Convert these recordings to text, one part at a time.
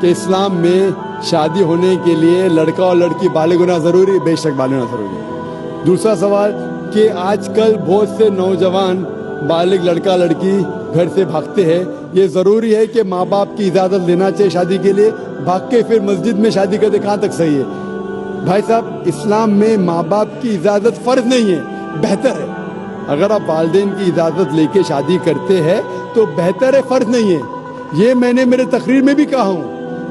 کہ اسلام میں شادی ہونے کے لیے لڑکا اور لڑکی بالغ ہونا ضروری؟ بے شک بالغ ہونا ضروری ہے۔ دوسرا سوال کہ آج کل بہت سے نوجوان بالغ لڑکا لڑکی گھر سے بھاگتے ہیں، یہ ضروری ہے کہ ماں باپ کی اجازت لینا چاہیے شادی کے لیے؟ بھاگ کے پھر مسجد میں شادی کرتے کہاں تک صحیح ہے؟ بھائی صاحب، اسلام میں ماں باپ کی اجازت فرض نہیں ہے، بہتر ہے۔ اگر آپ والدین کی اجازت لے کے شادی کرتے ہیں تو بہتر ہے، فرض نہیں ہے۔ یہ میں نے میرے تقریر میں بھی کہا ہوں۔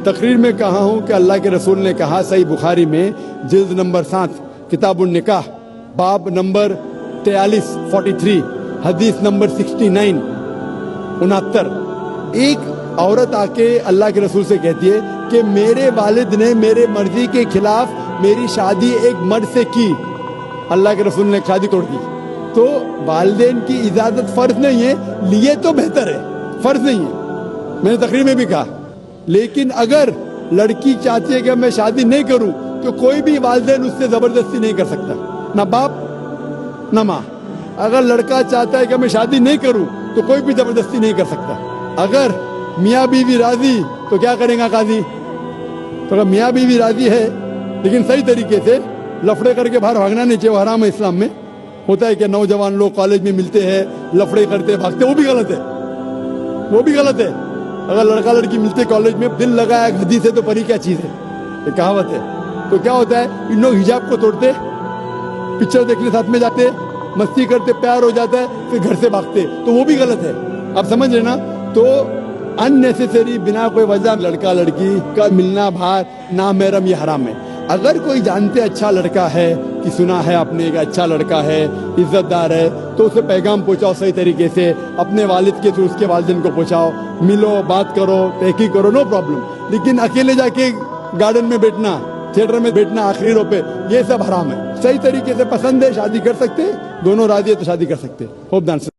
تقریر میں کہا ہوں کہ اللہ کے رسول نے کہا صحیح بخاری میں جلد نمبر 7 کتاب النکاح باب نمبر 43 حدیث نمبر 69 ایک عورت آ کے اللہ کے رسول سے کہتی ہے کہ میرے والد نے میرے مرضی کے خلاف میری شادی ایک مرد سے کی، اللہ کے رسول نے شادی توڑ دی۔ تو والدین کی اجازت فرض نہیں ہے، لیے تو بہتر ہے، فرض نہیں ہے۔ میں نے تقریر میں بھی کہا، لیکن اگر لڑکی چاہتی ہے کہ میں شادی نہیں کروں تو کوئی بھی والدین اس سے زبردستی نہیں کر سکتا، نہ باپ نہ ماں۔ اگر لڑکا چاہتا ہے کہ میں شادی نہیں کروں تو کوئی بھی زبردستی نہیں کر سکتا۔ اگر میاں بیوی راضی تو کیا کریں گا قاضی؟ تو اگر میاں بیوی راضی ہے لیکن صحیح طریقے سے، لفڑے کر کے باہر بھاگنا نہیں چاہیے، وہ حرام ہے اسلام میں۔ ہوتا ہے کہ نوجوان لوگ کالج میں ملتے ہیں، لفڑے کرتے بھاگتے، وہ بھی غلط ہے، وہ بھی غلط ہے۔ اگر لڑکا لڑکی ملتے کالج میں، دل لگایا حدیث سے تو پری کیا چیز ہے، یہ کہاوت ہے۔ تو کیا ہوتا ہے، ان لوگ حجاب کو توڑتے، پکچر دیکھنے ساتھ میں جاتے، مستی کرتے، پیار ہو جاتا ہے، پھر گھر سے بھاگتے، تو وہ بھی غلط ہے۔ آپ سمجھ رہے نا؟ تو ان نیسیسری بنا کوئی وجہ لڑکا لڑکی کا ملنا باہر نامحرم یہ حرام ہے۔ اگر کوئی جانتے اچھا لڑکا ہے کہ سنا ہے آپ نے کہ اچھا لڑکا ہے، عزت دار ہے، تو اسے پیغام پہنچاؤ صحیح طریقے سے، اپنے والد کے تھرو اس کے والدین کو پہنچاؤ، ملو، بات کرو، تحقیق کرو، نو پرابلم۔ لیکن اکیلے جا کے گارڈن میں بیٹھنا، تھیٹر میں بیٹھنا آخری رو پہ، یہ سب حرام ہے۔ صحیح طریقے سے پسند ہے، شادی کر سکتے، دونوں راضی ہے تو شادی کر سکتے۔ خوب دان سے